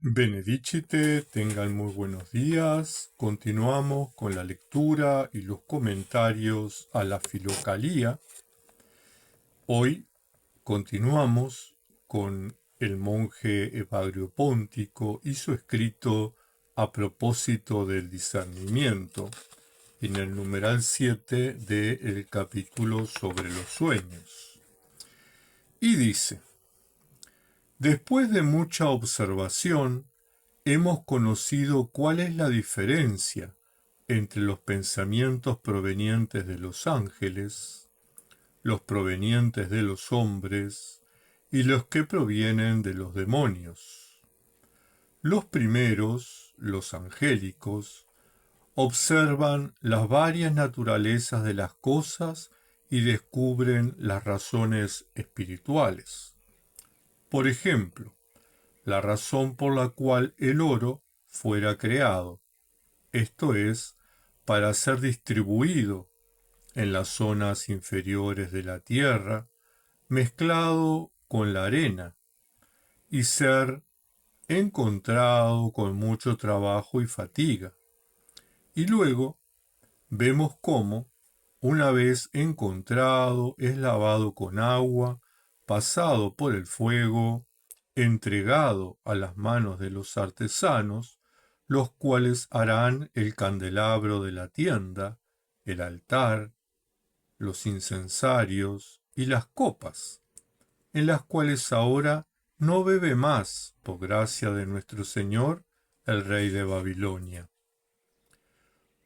Benedicite, tengan muy buenos días. Continuamos con la lectura y los comentarios a la Filocalía. Hoy continuamos con el monje Evagrio Póntico y su escrito a propósito del discernimiento en el numeral 7 del capítulo sobre los sueños. Y dice: después de mucha observación, hemos conocido cuál es la diferencia entre los pensamientos provenientes de los ángeles, los provenientes de los hombres y los que provienen de los demonios. Los primeros, los angélicos, observan las varias naturalezas de las cosas y descubren las razones espirituales. Por ejemplo, la razón por la cual el oro fuera creado, esto es, para ser distribuido en las zonas inferiores de la tierra, mezclado con la arena, y ser encontrado con mucho trabajo y fatiga. Y luego vemos cómo, una vez encontrado, es lavado con agua, pasado por el fuego, entregado a las manos de los artesanos, los cuales harán el candelabro de la tienda, el altar, los incensarios y las copas, en las cuales ahora no bebe más, por gracia de nuestro Señor, el rey de Babilonia.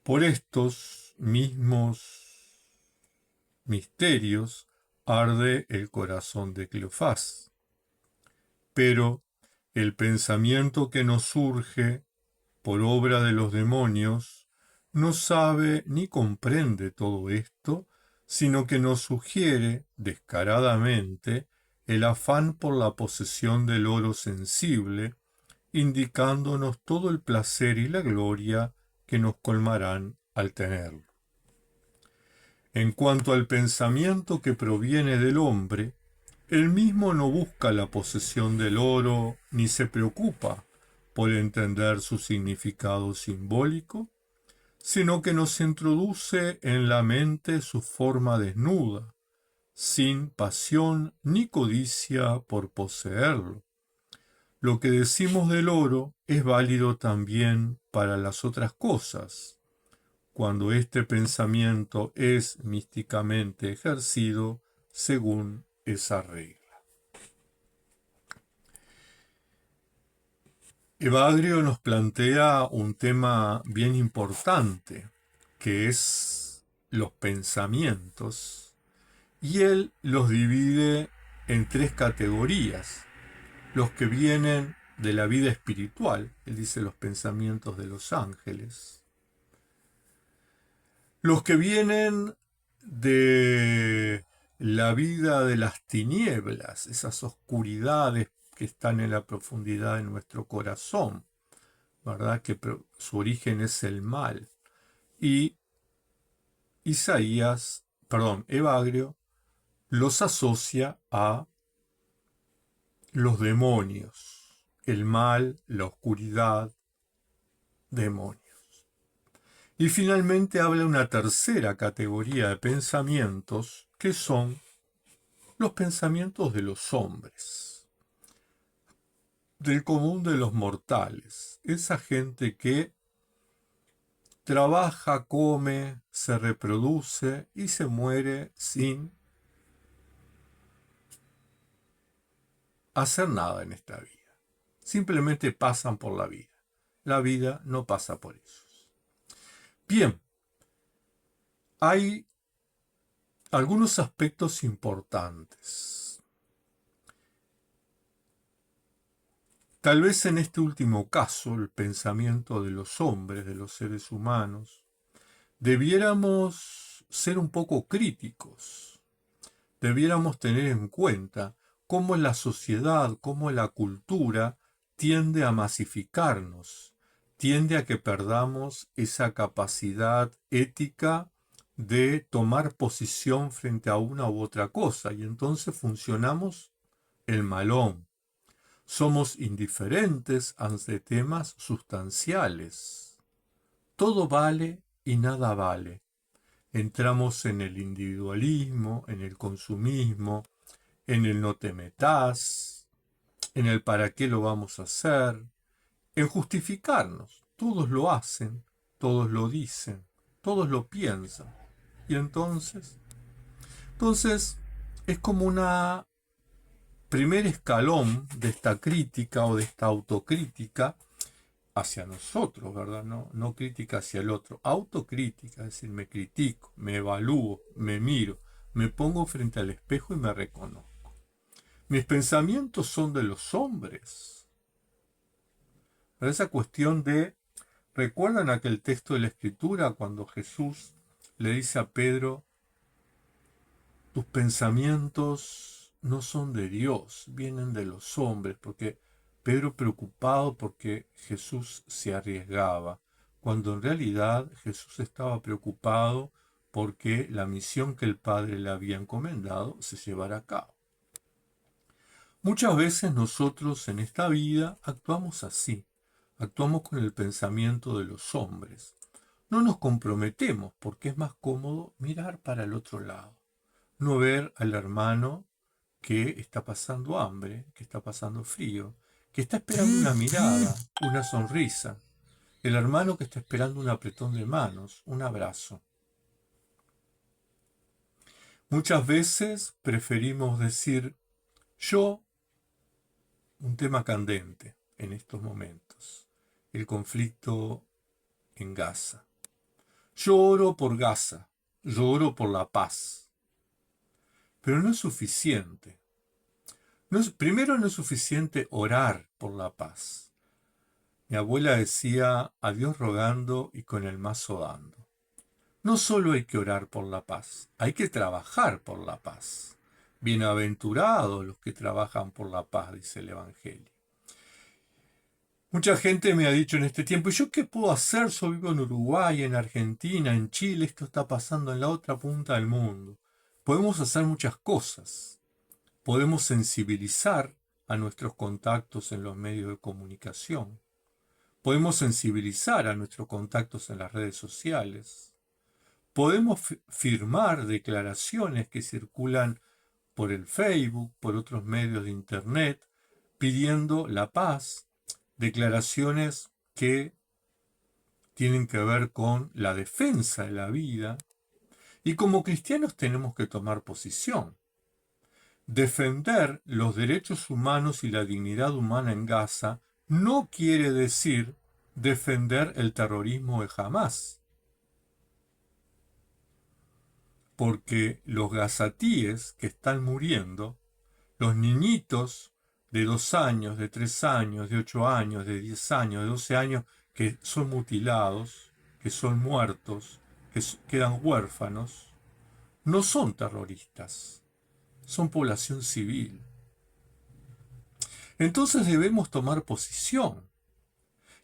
Por estos mismos misterios arde el corazón de Cleofás. Pero el pensamiento que nos surge por obra de los demonios no sabe ni comprende todo esto, sino que nos sugiere descaradamente el afán por la posesión del oro sensible, indicándonos todo el placer y la gloria que nos colmarán al tenerlo. En cuanto al pensamiento que proviene del hombre, él mismo no busca la posesión del oro ni se preocupa por entender su significado simbólico, sino que nos introduce en la mente su forma desnuda, sin pasión ni codicia por poseerlo. Lo que decimos del oro es válido también para las otras cosas, cuando este pensamiento es místicamente ejercido según esa regla. Evagrio nos plantea un tema bien importante, que es los pensamientos, y él los divide en tres categorías: los que vienen de la vida espiritual, él dice los pensamientos de los ángeles; los que vienen de la vida de las tinieblas, esas oscuridades que están en la profundidad de nuestro corazón, ¿verdad? Que su origen es el mal. Y Evagrio los asocia a los demonios, el mal, la oscuridad, demonios. Y finalmente habla una tercera categoría de pensamientos, que son los pensamientos de los hombres, del común de los mortales, esa gente que trabaja, come, se reproduce y se muere sin hacer nada en esta vida. Simplemente pasan por la vida. La vida no pasa por ellos. Bien, hay algunos aspectos importantes. Tal vez en este último caso, el pensamiento de los hombres, de los seres humanos, debiéramos ser un poco críticos. Debiéramos tener en cuenta cómo la sociedad, cómo la cultura tiende a masificarnos, tiende a que perdamos esa capacidad ética de tomar posición frente a una u otra cosa, y entonces funcionamos el malón, Somos indiferentes ante temas sustanciales. Todo vale y nada vale. Entramos en el individualismo, en el consumismo, en el no te metas, en el para qué lo vamos a hacer, en justificarnos. Todos lo hacen, todos lo dicen, todos lo piensan. Y entonces es como una primer escalón de esta crítica o de esta autocrítica hacia nosotros, ¿verdad? No crítica hacia el otro, autocrítica, es decir, me critico, me evalúo, me miro, me pongo frente al espejo y me reconozco. Mis pensamientos son de los hombres. Pero esa cuestión de, ¿recuerdan aquel texto de la Escritura cuando Jesús le dice a Pedro, tus pensamientos no son de Dios, vienen de los hombres? Porque Pedro preocupado porque Jesús se arriesgaba, cuando en realidad Jesús estaba preocupado porque la misión que el Padre le había encomendado se llevara a cabo. Muchas veces nosotros en esta vida actuamos así, actuamos con el pensamiento de los hombres. No nos comprometemos porque es más cómodo mirar para el otro lado, no ver al hermano que está pasando hambre, que está pasando frío, que está esperando una mirada, una sonrisa, el hermano que está esperando un apretón de manos, un abrazo. Muchas veces preferimos decir yo, un tema candente en estos momentos, el conflicto en Gaza. Yo oro por Gaza, yo oro por la paz, pero no es suficiente. Primero no es suficiente orar por la paz. Mi abuela decía, a Dios rogando y con el mazo dando. No solo hay que orar por la paz, hay que trabajar por la paz. Bienaventurados los que trabajan por la paz, dice el Evangelio. Mucha gente me ha dicho en este tiempo, ¿y yo qué puedo hacer? Yo vivo en Uruguay, en Argentina, en Chile, esto está pasando en la otra punta del mundo. Podemos hacer muchas cosas. Podemos sensibilizar a nuestros contactos en los medios de comunicación. Podemos sensibilizar a nuestros contactos en las redes sociales. Podemos firmar declaraciones que circulan por el Facebook, por otros medios de Internet, pidiendo la paz, declaraciones que tienen que ver con la defensa de la vida. Y como cristianos tenemos que tomar posición. Defender los derechos humanos y la dignidad humana en Gaza no quiere decir defender el terrorismo de Hamás. Porque los gazatíes que están muriendo, los niñitos de 2 años, de 3 años, de 8 años, de 10 años, de 12 años, que son mutilados, que son muertos, que quedan huérfanos, no son terroristas, son población civil. Entonces debemos tomar posición.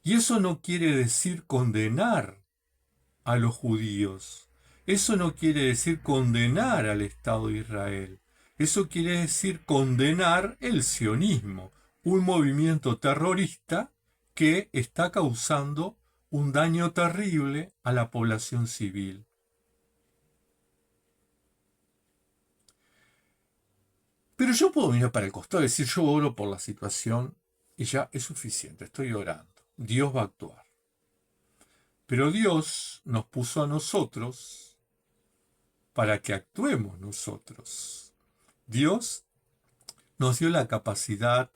Y eso no quiere decir condenar a los judíos. Eso no quiere decir condenar al Estado de Israel. Eso quiere decir condenar el sionismo, un movimiento terrorista que está causando un daño terrible a la población civil. Pero yo puedo mirar para el costado y decir, yo oro por la situación y ya es suficiente, estoy orando. Dios va a actuar. Pero Dios nos puso a nosotros para que actuemos nosotros. Dios nos dio la capacidad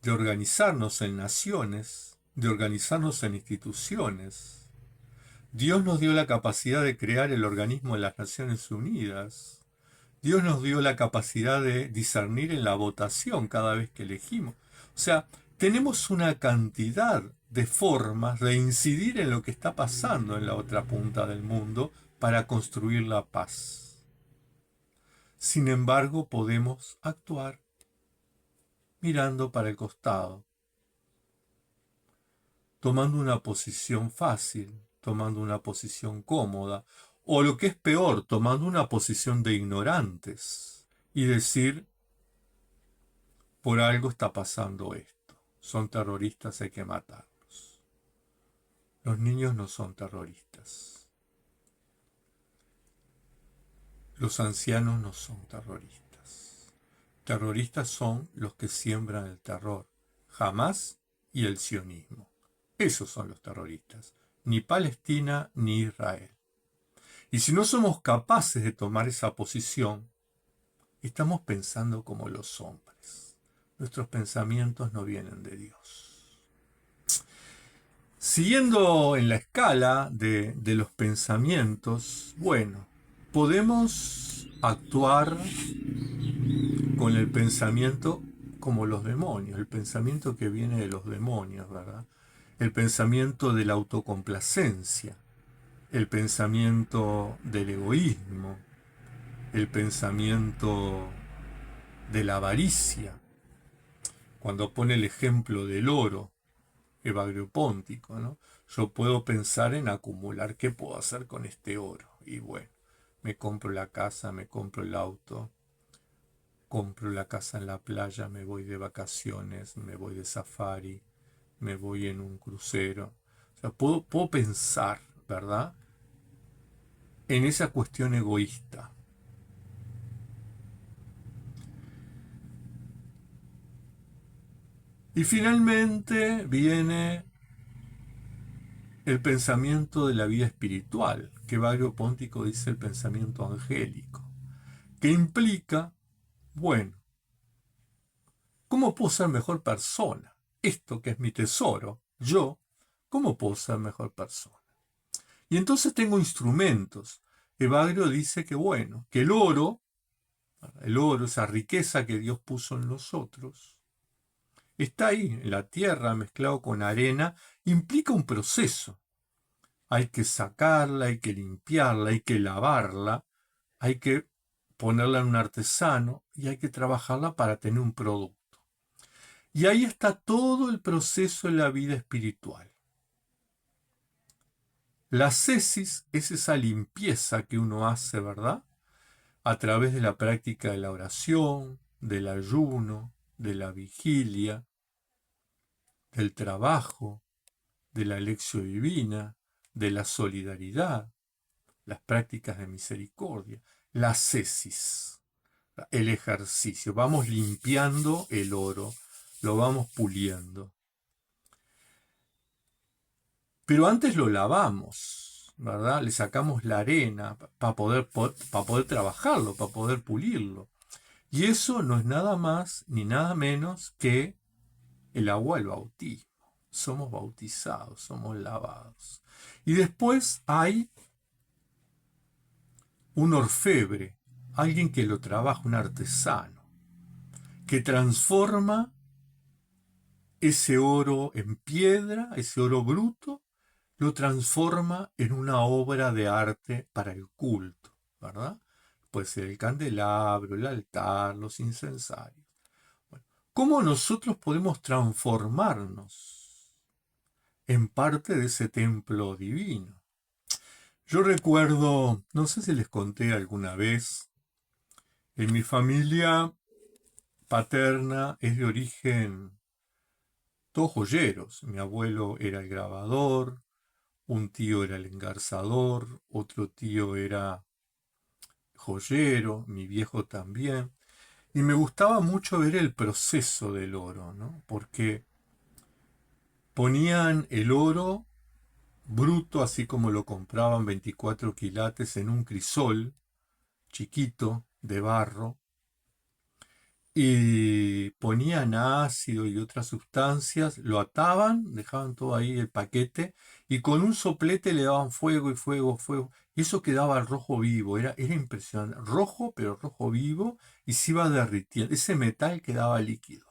de organizarnos en naciones, de organizarnos en instituciones. Dios nos dio la capacidad de crear el organismo de las Naciones Unidas. Dios nos dio la capacidad de discernir en la votación cada vez que elegimos. O sea, tenemos una cantidad de formas de incidir en lo que está pasando en la otra punta del mundo para construir la paz. Sin embargo, podemos actuar mirando para el costado, tomando una posición fácil, tomando una posición cómoda, o lo que es peor, tomando una posición de ignorantes y decir, por algo está pasando esto. Son terroristas, hay que matarlos. Los niños no son terroristas. Los ancianos no son terroristas. Terroristas son los que siembran el terror. Hamás y el sionismo. Esos son los terroristas. Ni Palestina ni Israel. Y si no somos capaces de tomar esa posición, estamos pensando como los hombres. Nuestros pensamientos no vienen de Dios. Siguiendo en la escala de los pensamientos, bueno, podemos actuar con el pensamiento como los demonios, el pensamiento que viene de los demonios, ¿verdad? El pensamiento de la autocomplacencia, el pensamiento del egoísmo, el pensamiento de la avaricia. Cuando pone el ejemplo del oro, Evagrio Póntico, ¿no? Yo puedo pensar en acumular, ¿qué puedo hacer con este oro? Y bueno, me compro la casa, me compro el auto, compro la casa en la playa, me voy de vacaciones, me voy de safari, me voy en un crucero. O sea, puedo pensar, ¿verdad?, en esa cuestión egoísta. Y finalmente viene el pensamiento de la vida espiritual, que Evagrio Póntico dice el pensamiento angélico, que implica, bueno, ¿cómo puedo ser mejor persona? Esto que es mi tesoro, yo, ¿cómo puedo ser mejor persona? Y entonces tengo instrumentos. Evagrio dice que bueno, que el oro, esa riqueza que Dios puso en nosotros, está ahí, en la tierra, mezclado con arena, implica un proceso. Hay que sacarla, hay que limpiarla, hay que lavarla, hay que ponerla en un artesano y hay que trabajarla para tener un producto. Y ahí está todo el proceso de la vida espiritual. La ascesis es esa limpieza que uno hace, ¿verdad?, a través de la práctica de la oración, del ayuno, de la vigilia, del trabajo, de la lección divina, de la solidaridad, las prácticas de misericordia, la ascesis, el ejercicio. Vamos limpiando el oro, lo vamos puliendo. Pero antes lo lavamos, ¿verdad? Le sacamos la arena para poder trabajarlo, para poder pulirlo. Y eso no es nada más ni nada menos que el agua del bautismo. Somos bautizados, somos lavados. Y después hay un orfebre, alguien que lo trabaja, un artesano, que transforma ese oro en piedra, ese oro bruto, lo transforma en una obra de arte para el culto, ¿verdad? Puede ser el candelabro, el altar, los incensarios. Bueno, ¿cómo nosotros podemos transformarnos en parte de ese templo divino? Yo recuerdo, no sé si les conté alguna vez, en mi familia paterna es de origen todos joyeros. Mi abuelo era el grabador, un tío era el engarzador, otro tío era joyero, mi viejo también. Y me gustaba mucho ver el proceso del oro, ¿no? Porque ponían el oro bruto, así como lo compraban 24 quilates, en un crisol chiquito de barro, y ponían ácido y otras sustancias, lo ataban, dejaban todo ahí el paquete, y con un soplete le daban fuego y fuego, fuego, y eso quedaba rojo vivo, era impresionante, rojo, pero rojo vivo, y se iba derritiendo, ese metal quedaba líquido.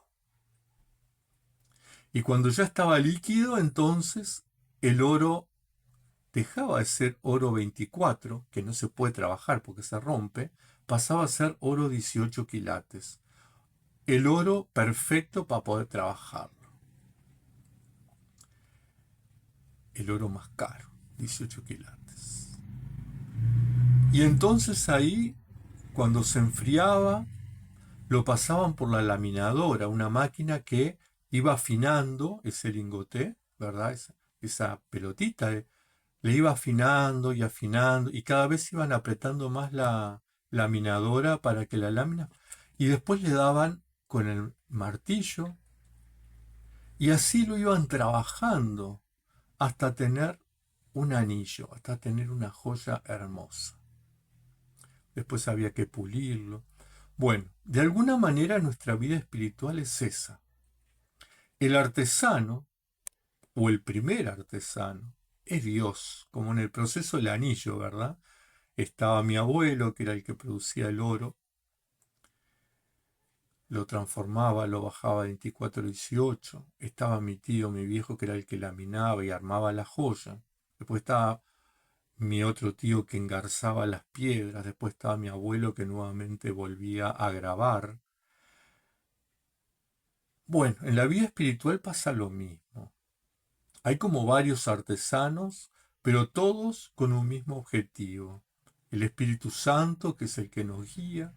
Y cuando ya estaba líquido, entonces el oro dejaba de ser oro 24, que no se puede trabajar porque se rompe, pasaba a ser oro 18 quilates. El oro perfecto para poder trabajarlo. El oro más caro, 18 quilates. Y entonces ahí, cuando se enfriaba, lo pasaban por la laminadora, una máquina que iba afinando ese lingote, ¿verdad? Esa pelotita, le iba afinando y cada vez iban apretando más la laminadora para que la lámina... Y después le daban con el martillo y así lo iban trabajando hasta tener un anillo, hasta tener una joya hermosa. Después había que pulirlo. Bueno, de alguna manera nuestra vida espiritual es esa. El artesano, o el primer artesano, es Dios, como en el proceso del anillo, ¿verdad? Estaba mi abuelo, que era el que producía el oro, lo transformaba, lo bajaba a 24-18. Estaba mi tío, mi viejo, que era el que laminaba y armaba la joya. Después estaba mi otro tío que engarzaba las piedras. Después estaba mi abuelo que nuevamente volvía a grabar. Bueno, en la vida espiritual pasa lo mismo. Hay como varios artesanos, pero todos con un mismo objetivo. El Espíritu Santo, que es el que nos guía.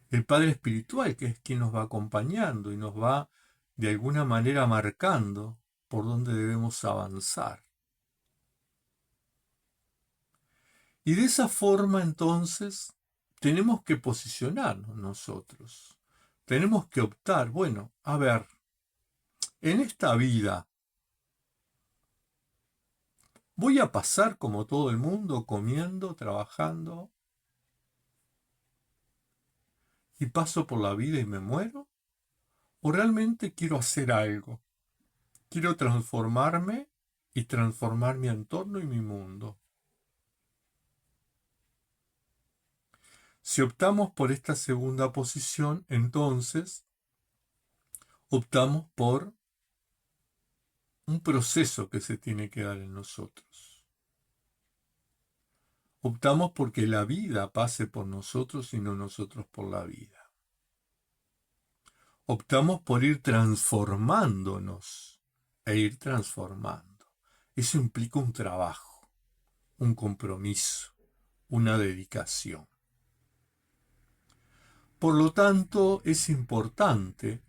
El Padre Espiritual, que es quien nos va acompañando y nos va de alguna manera marcando por dónde debemos avanzar. Y de esa forma entonces tenemos que posicionarnos nosotros. Tenemos que optar, bueno, a ver, en esta vida, ¿voy a pasar como todo el mundo, comiendo, trabajando, y paso por la vida y me muero? ¿O realmente quiero hacer algo? Quiero transformarme y transformar mi entorno y mi mundo. Si optamos por esta segunda posición, entonces optamos por un proceso que se tiene que dar en nosotros. Optamos porque la vida pase por nosotros y no nosotros por la vida. Optamos por ir transformándonos e ir transformando. Eso implica un trabajo, un compromiso, una dedicación. Por lo tanto, es importante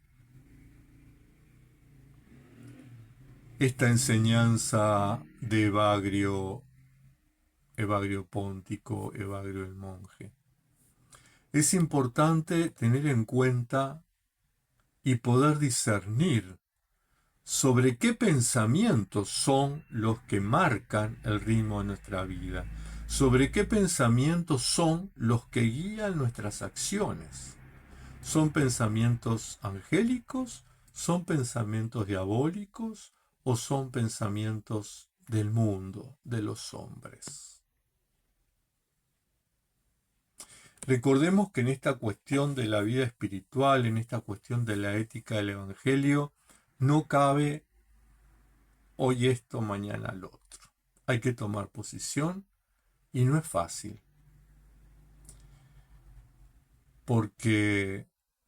esta enseñanza de Evagrio Póntico, Evagrio el monje. Es importante tener en cuenta y poder discernir sobre qué pensamientos son los que marcan el ritmo de nuestra vida, sobre qué pensamientos son los que guían nuestras acciones. ¿Son pensamientos angélicos? ¿Son pensamientos diabólicos? ¿O son pensamientos del mundo, de los hombres? Recordemos que en esta cuestión de la vida espiritual, en esta cuestión de la ética del Evangelio, no cabe hoy esto, mañana lo otro. Hay que tomar posición y no es fácil, porque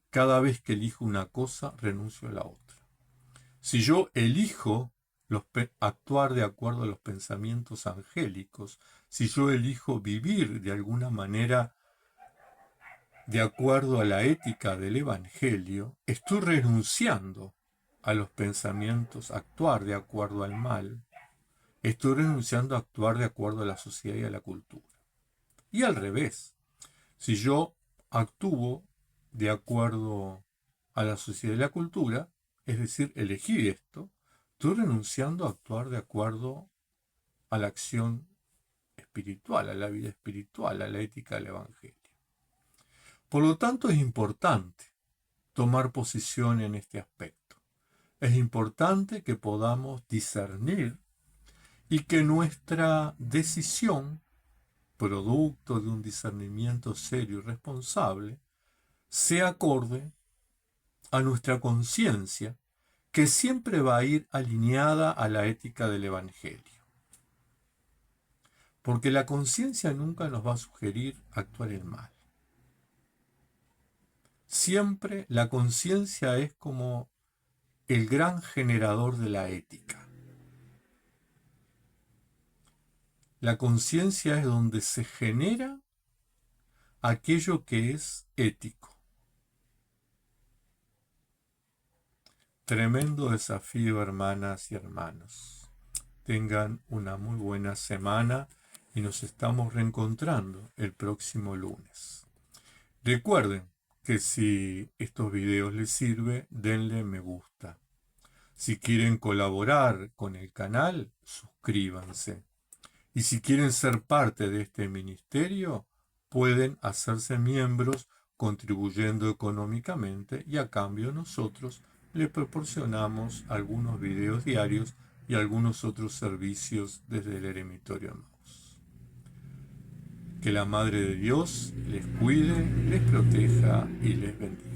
cada vez que elijo una cosa, renuncio a la otra. Si yo elijo actuar de acuerdo a los pensamientos angélicos, si yo elijo vivir de alguna manera de acuerdo a la ética del Evangelio, estoy renunciando a los pensamientos, a actuar de acuerdo al mal, estoy renunciando a actuar de acuerdo a la sociedad y a la cultura. Y al revés, si yo actúo de acuerdo a la sociedad y la cultura, es decir, elegir esto, estoy renunciando a actuar de acuerdo a la acción espiritual, a la vida espiritual, a la ética del Evangelio. Por lo tanto, es importante tomar posición en este aspecto. Es importante que podamos discernir y que nuestra decisión, producto de un discernimiento serio y responsable, sea acorde a nuestra conciencia, que siempre va a ir alineada a la ética del Evangelio. Porque la conciencia nunca nos va a sugerir actuar el mal. Siempre la conciencia es como el gran generador de la ética. La conciencia es donde se genera aquello que es ético. Tremendo desafío, hermanas y hermanos. Tengan una muy buena semana y nos estamos reencontrando el próximo lunes. Recuerden que si estos videos les sirven, denle me gusta. Si quieren colaborar con el canal, suscríbanse. Y si quieren ser parte de este ministerio, pueden hacerse miembros contribuyendo económicamente y a cambio nosotros les proporcionamos algunos videos diarios y algunos otros servicios desde el Eremitorio Emmaus. Que la Madre de Dios les cuide, les proteja y les bendiga.